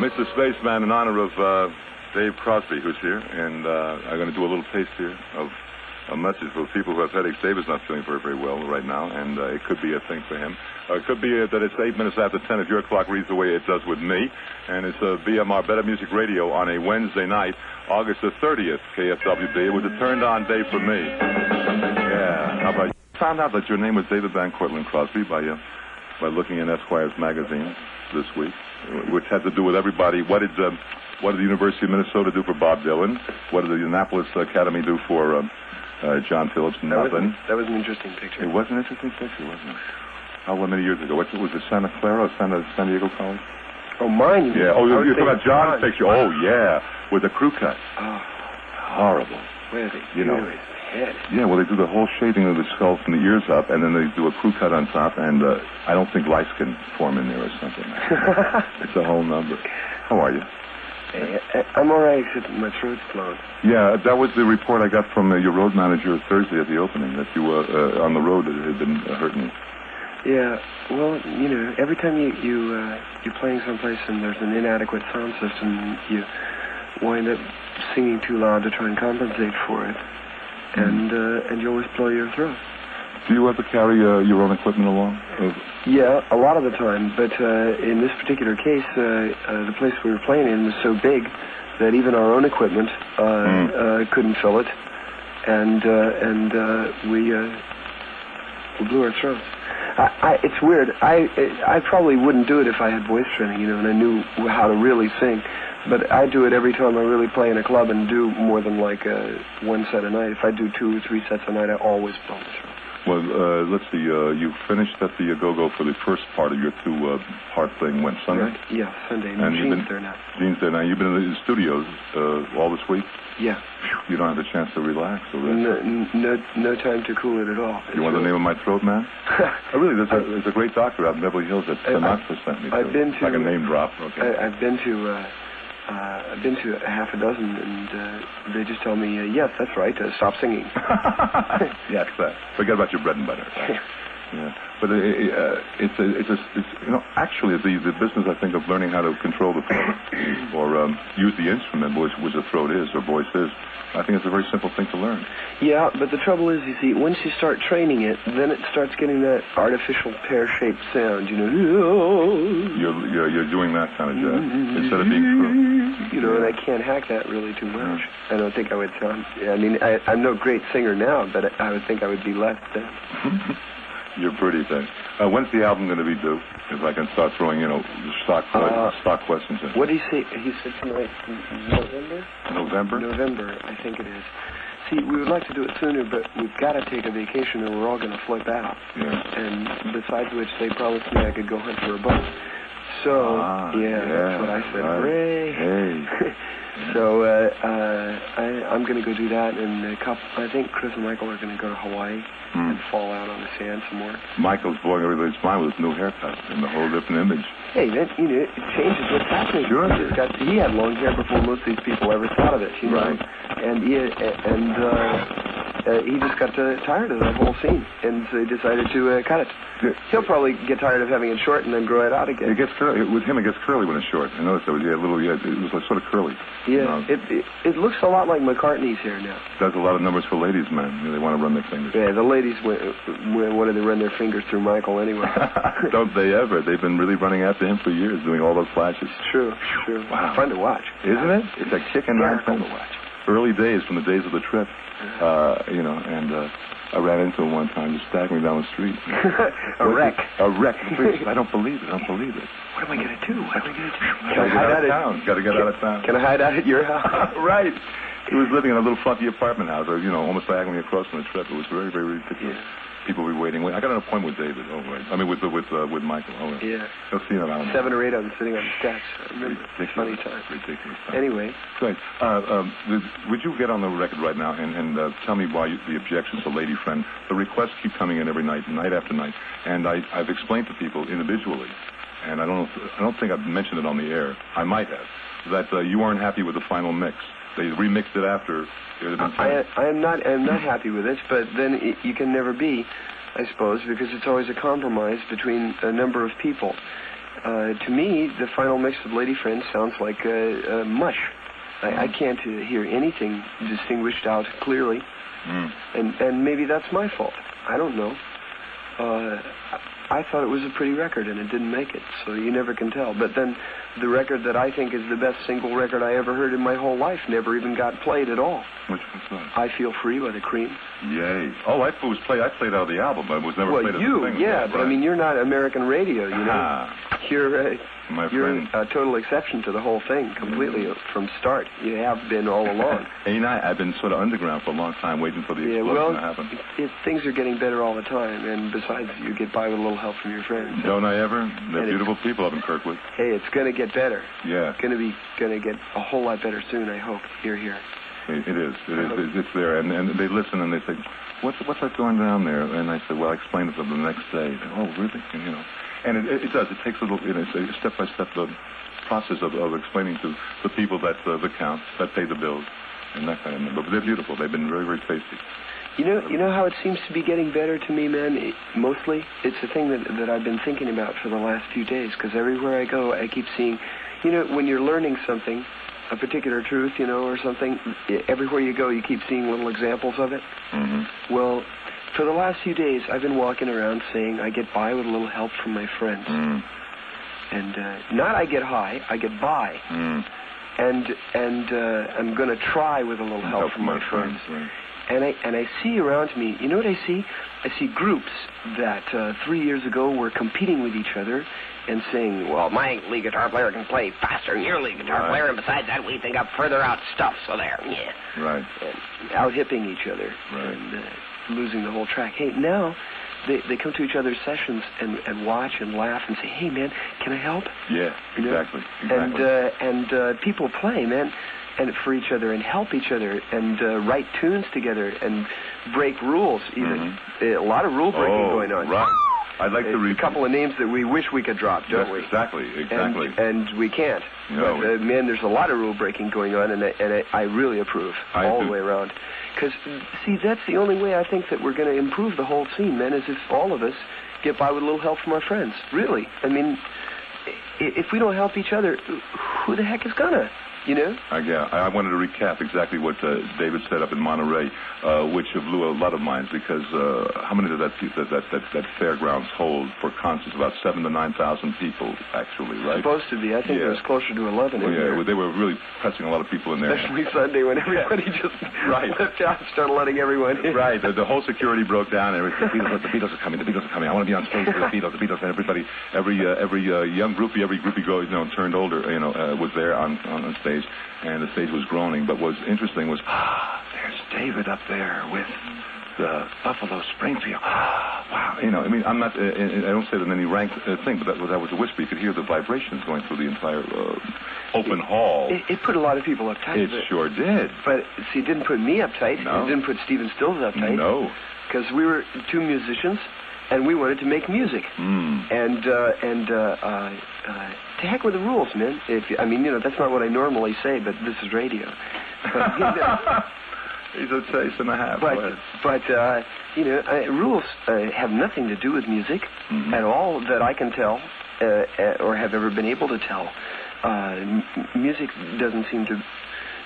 Mr. Spaceman, in honor of Dave Crosby, who's here, and I'm going to do a little taste here of a message for people who have headaches. Dave is not feeling very, very well right now, and it could be a thing for him. It could be that it's 8 minutes after 10 if your clock reads the way it does with me, and it's BMR Better Music Radio on a Wednesday night, August the 30th, KFWD. It was a turned-on day for me. Yeah. How about you? Found out that your name was David Van Cortlandt Crosby by looking in Esquire's magazine this week, which had to do with everybody. What did the University of Minnesota do for Bob Dylan? What did the Annapolis Academy do for John Phillips? Nothing. That was an interesting picture. It was an interesting picture, wasn't it? How many years ago? Was it Santa Clara or San Diego College? Oh, mine. Yeah. Oh, you're talking about John's picture. Oh, yeah, with the crew cut. Oh, horrible. Where they you know. His head. Yeah, well, they do the whole shading of the skull from the ears up, and then they do a crew cut on top, and I don't think lice can form in there or something. It's a whole number. How are you? I'm all right, except my throat's blown. Yeah, that was the report I got from your road manager Thursday at the opening, that you on the road it had been hurting you. Yeah, well, you know, every time you're playing someplace and there's an inadequate sound system, you wind up singing too loud to try and compensate for it, and you always blow your throat. Do you ever carry your own equipment along? Yeah, a lot of the time, but in this particular case, the place we were playing in was so big that even our own equipment couldn't fill it, and we blew our throats. It's weird. I probably wouldn't do it if I had voice training, you know, and I knew how to really sing. But I do it every time I really play in a club and do more than like one set a night. If I do 2 or 3 sets a night, I always blow my throat. Well, let's see. You finished at the Go-Go for the first part of your 2-part thing. Went Sunday? Right. Yeah, Sunday. And Gene's there now. Gene's there now. You've been in the studios all this week? Yeah. You don't have a chance to relax or rest? No time to cool it at all. You want the name of my throat man? Oh, really? There's a great doctor out in Beverly Hills that Sinatra sent me to. I've been to... Like a name drop. Okay. I've been to a half a dozen, and they just tell me, yes, that's right, stop singing. Yes, forget about your bread and butter. Yeah. But it's you know, actually the business, I think, of learning how to control the throat or use the instrument, which the throat is or voice is, I think it's a very simple thing to learn. Yeah, but the trouble is, you see, once you start training it, then it starts getting that artificial pear-shaped sound, you know. You're doing that kind of jazz instead of being true. You know, and I can't hack that really too much. I don't think I would sound... I mean, I'm no great singer now, but I would think I would be less then. You're pretty thin. When's the album going to be due? If I can start throwing, you know, stock questions in. What did he say? He said tonight, November? November, I think it is. See, we would like to do it sooner, but we've got to take a vacation or we're all going to flip out. Yeah. And besides which, they promised me I could go hunt for a boat. So, that's what I said. Hooray! Hey. So, I'm going to go do that, and I think Chris and Michael are going to go to Hawaii and fall out on the sand some more. Michael's blowing everybody's mind with his new haircut and the whole different image. Hey, that, you know, it changes what's happening. Sure. He had long hair before most of these people ever thought of it, you know? Right. And he just got tired of that whole scene, and so he decided to cut it. He'll probably get tired of having it short and then grow it out again. It gets curly. With him, it gets curly when it's short. I noticed that. It was like sort of curly. Yeah, it looks a lot like McCartney's hair now. Does a lot of numbers for ladies, man. You know, they want to run their fingers. Yeah, the ladies want to run their fingers through Michael anyway. Don't they ever? They've been really running after him for years, doing all those flashes. True. Wow. Fun to watch. Isn't it? It's like chicken and fun to watch. Early days, from the days of the trip, you know, and I ran into him one time, just staggering down the street. A wreck. I don't believe it. What am I going to do? Can I hide out of town? Got to get out of town. Can I hide out at your house? Right. He was living in a little funky apartment house, or, you know, almost diagonally across from the trip. It was very, very ridiculous. Yeah. People were waiting. I got an appointment with David. Oh, right. I mean, with Michael. Oh, right. Yeah. He'll see him around. 7 or 8 of them sitting on the steps. I remember. Funny time. Ridiculous time. Anyway. Great. Would you get on the record right now and tell me why the objections to Lady Friend? The requests keep coming in every night after night. And I've explained to people individually, and I don't think I've mentioned it on the air. I might have, that you aren't happy with the final mix. They remixed it after. I'm not happy with it, but then you can never be, I suppose, because it's always a compromise between a number of people. To me, the final mix of Lady Friend sounds like mush. I can't hear anything distinguished out clearly. And maybe that's my fault. I don't know. I thought it was a pretty record, and it didn't make it, so you never can tell. But then the record that I think is the best single record I ever heard in my whole life never even got played at all. Which one's that? I Feel Free by the Cream. Yay. Oh, I played out of the album, but it was never played as a single. Yeah, but right. I mean, you're not American radio, you know. You're a total exception to the whole thing, completely, from start. You have been all along. And I've been sort of underground for a long time, waiting for the explosion to happen. Things are getting better all the time, and besides, you get by with a little help from your friends. Don't I ever? They're beautiful people up in Kirkwood. Hey, it's going to get better. Yeah. It's going to get a whole lot better soon, I hope. Here. It is. It's there, and they listen and they say, "What's that going down there?" And I said, "Well, I explained it to them the next day." They, "Oh, really?" And, and it does. It takes a little, it's a step-by-step process of explaining to the people that count, that pay the bills, and that kind of thing. But they're beautiful. They've been very, very tasty. You know how it seems to be getting better to me, man? Mostly, it's a thing that I've been thinking about for the last few days, because everywhere I go, I keep seeing, when you're learning something, a particular truth, or something, everywhere you go, you keep seeing little examples of it. Mm-hmm. Well, for the last few days, I've been walking around saying I get by with a little help from my friends. And not I get high, I get by. And I'm going to try with a little help from my friends. Right. And I see around me, you know what I see? I see groups that 3 years ago were competing with each other and saying, well, my lead guitar player can play faster than your lead guitar player, and besides that, we think up further out stuff, so there, yeah. Right. And out-hipping each other. Right. And losing the whole track. Hey, now they come to each other's sessions and watch and laugh and say, hey, man, can I help? Yeah, exactly. And people play, man, and for each other and help each other and write tunes together and break rules even. A lot of rule breaking going on. Right. I'd like to read a couple of names that we wish we could drop, don't we? Exactly. And we can't. No. But, man, there's a lot of rule breaking going on, and I really approve all the way around. Because, see, that's the only way I think that we're going to improve the whole scene, man, is if all of us get by with a little help from our friends. Really. I mean, if we don't help each other, who the heck is gonna? I wanted to recap exactly what David said up in Monterey, which blew a lot of minds, because how many did that fairgrounds hold for concerts? About 7,000 to 9,000 people, actually, right? Supposed to be. I think it was closer to 11. They were really pressing a lot of people in there. Especially Sunday, when everybody just left out and started letting everyone in. Right. The whole security broke down. And the Beatles are coming. The Beatles are coming. I want to be on stage with the Beatles. And everybody, every young groupie, every groupie girl, turned older, was there on stage. And the stage was groaning. But what's interesting was, there's David up there with the Buffalo Springfield. Wow. I'm not, I don't say that in any ranked thing, but that was a whisper. You could hear the vibrations going through the entire open hall. It put a lot of people uptight. It sure did. But, see, it didn't put me uptight. No. It didn't put Stephen Stills uptight. No. Because we were two musicians, and we wanted to make music. And to heck with the rules, man. That's not what I normally say, but this is radio. He's a taste and a half. But rules have nothing to do with music at all that I can tell or have ever been able to tell. Music doesn't seem to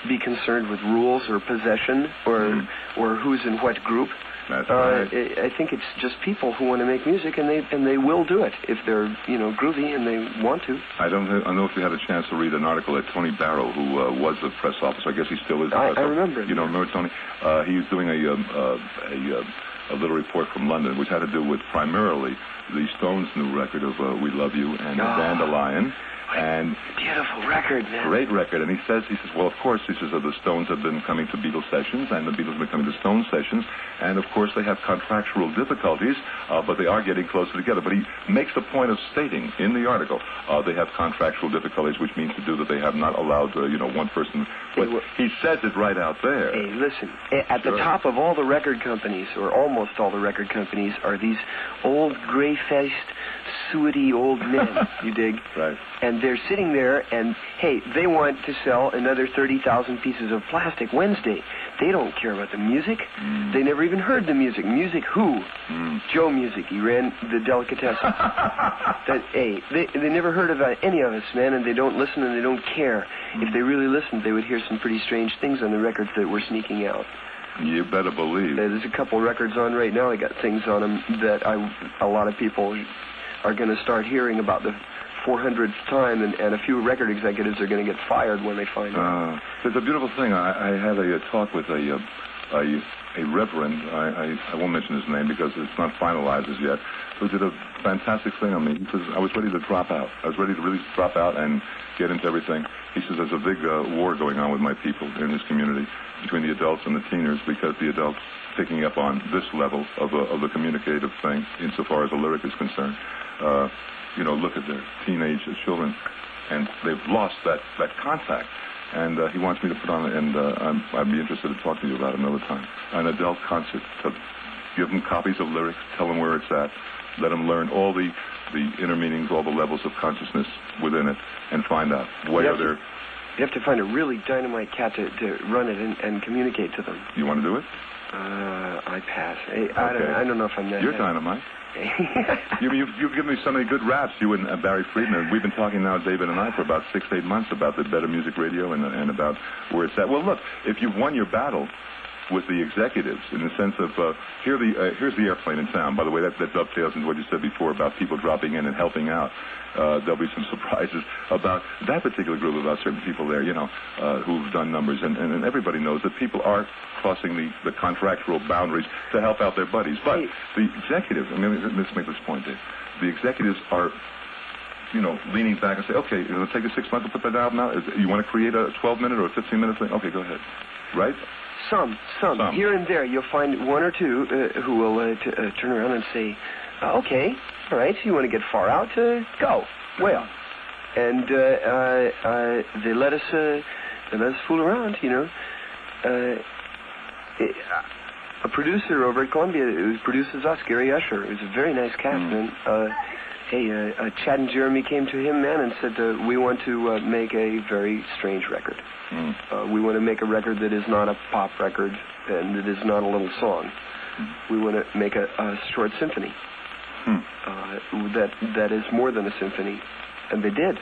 be concerned with rules or possession or who's in what group. That's right. I think it's just people who want to make music, and they will do it if they're groovy and they want to. I don't know if you had a chance to read an article that Tony Barrow, who was the press officer, I guess he still is. I remember. Remember Tony? He was doing a little report from London, which had to do with primarily the Stones' new record of "We Love You" and "Dandelion." And beautiful record, man. Great record. And he says, well, of course, the Stones have been coming to Beatles sessions, and the Beatles have been coming to Stones sessions, and of course they have contractual difficulties, but they are getting closer together. But he makes the point of stating in the article they have contractual difficulties, which means that they have not allowed, one person. But he says it right out there. Hey, listen, at the top of all the record companies, or almost all the record companies, are these old, gray-faced, suety old men, you dig? Right. And they're sitting there, and, hey, they want to sell another 30,000 pieces of plastic Wednesday. They don't care about the music. They never even heard the music. Music who? Joe Music. He ran the delicatessen. They never heard of any of us, man, and they don't listen and they don't care. If they really listened, they would hear some pretty strange things on the records that we're sneaking out. You better believe. There's a couple records on right now. I got things on them that a lot of people are going to start hearing about the 400th time, and a few record executives are going to get fired when they find out. It's a beautiful thing. I had a talk with a reverend. I won't mention his name because it's not finalized as yet, who did a fantastic thing on me. He says, I was ready to drop out. I was ready to really drop out and get into everything. He says, there's a big war going on with my people in this community between the adults and the teenagers, because the adults picking up on this level of the communicative thing insofar as the lyric is concerned. Look at their teenage children, and they've lost that contact. And he wants me to put on, and I'd be interested to talk to you about it another time, an adult concert to give them copies of lyrics, tell them where it's at, let them learn all the inner meanings, all the levels of consciousness within it, and find out where they're... You have to find a really dynamite cat to run it and communicate to them. You want to do it? I pass. Okay. I don't know if I'm that... You're dynamite. You've given me so many good raps, you and Barry Friedman. We've been talking now, David and I, for about 6-8 months about the Better Music Radio and about where it's at. Well, look, if you've won your battle with the executives in the sense of here's the airplane in town. By the way, that dovetails into what you said before about people dropping in and helping out. There'll be some surprises about that particular group, about certain people there, who've done numbers. And everybody knows that people are crossing the contractual boundaries to help out their buddies. But the executives, let's make this point, Dave. The executives are, leaning back and say, okay, it'll take us 6 months to put that album out. You want to create a 12-minute or a 15-minute thing? Okay, go ahead. Right? Some. Here and there, you'll find one or two who will turn around and say, okay, all right, you want to get far out? Go. Well. And they let us fool around, A producer over at Columbia who produces us, Gary Usher, who's a very nice cast, man. Chad and Jeremy came to him, man, and said, we want to make a very strange record. We want to make a record that is not a pop record and that is not a little song. We want to make a short symphony that is more than a symphony. And they did.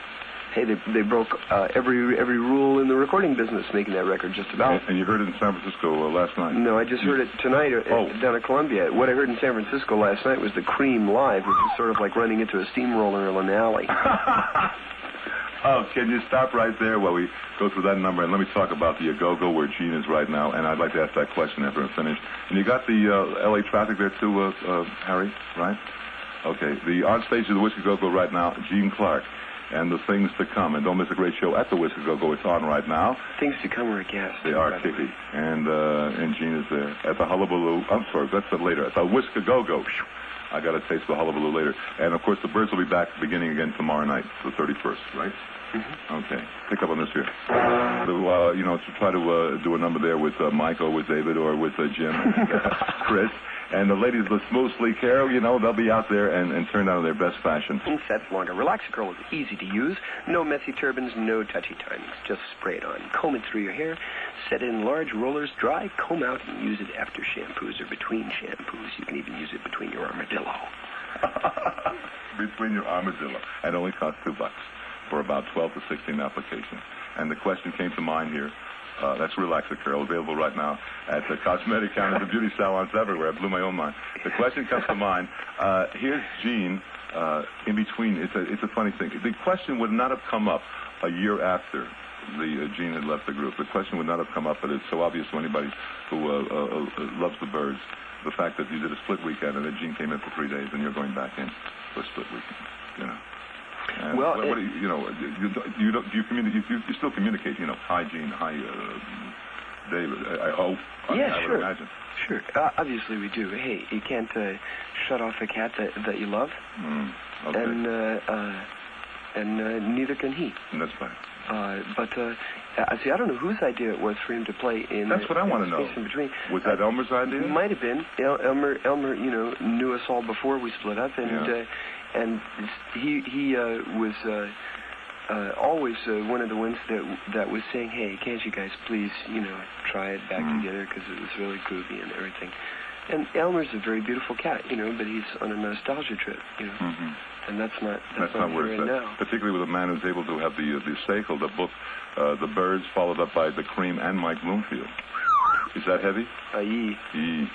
Hey, they broke every rule in the recording business making that record, just about. And you heard it in San Francisco last night? No, I just heard it tonight down at Columbia. What I heard in San Francisco last night was the Cream live, which is sort of like running into a steamroller in an alley. Oh, can you stop right there while we go through that number? And let me talk about the Go-Go where Gene is right now. And I'd like to ask that question after I'm finished. And you got the L.A. traffic there too, Harry, right? Okay. The on stage of the Whiskey Go-Go right now, Gene Clark. And the things to come. And don't miss a great show at the Whiskey Go-Go. It's on right now. Things to come are a guest. They are, Kiki. And Gene is there. At the Hullabaloo. I'm sorry, that's it later. At the Whiskey Go-Go. I got a taste of the Hullabaloo later. And, of course, the Byrds will be back beginning again tomorrow night, the 31st, right? Mm-hmm. Okay. Pick up on this here. To try to do a number there with Mike or with David or with Jim and Chris. And the ladies of the Smooth Sleek Hair, they'll be out there and turn out in their best fashion. Set longer. Relaxer Curl is easy to use. No messy turbans, no touchy timings. Just spray it on. Comb it through your hair. Set it in large rollers. Dry. Comb out and use it after shampoos or between shampoos. You can even use it between your armadillo. Between your armadillo. And only costs $2 for about 12 to 16 applications. And the question came to mind here. That's Relaxer Curl, available right now at the cosmetic counters and beauty salons everywhere. It blew my own mind. The question comes to mind. Here's Gene in between. It's a funny thing. The question would not have come up a year after Gene had left the group. The question would not have come up, but it's so obvious to anybody who loves the Byrds. The fact that you did a split weekend and then Gene came in for 3 days and you're going back in for a split weekend. And well, what do you communicate? You still communicate, hi Gene, hi David. I hope. Yeah, I sure. would imagine. Sure. Obviously we do. Hey, you can't shut off a cat that you love. Okay. And neither can he. That's right. But see, I don't know whose idea it was for him to play in. That's what I want to know. In between. Was that Elmer's idea? It might have been. Elmer, knew us all before we split up, and he was always one of the ones that was saying, hey, can't you guys please, try it back together, because it was really groovy and everything. And Elmer's a very beautiful cat, but he's on a nostalgia trip, and that's not where it's at. now. Particularly with a man who's able to have the seichel, the book, the Byrds, followed up by the Cream and Mike Bloomfield. Is that heavy? Aye. You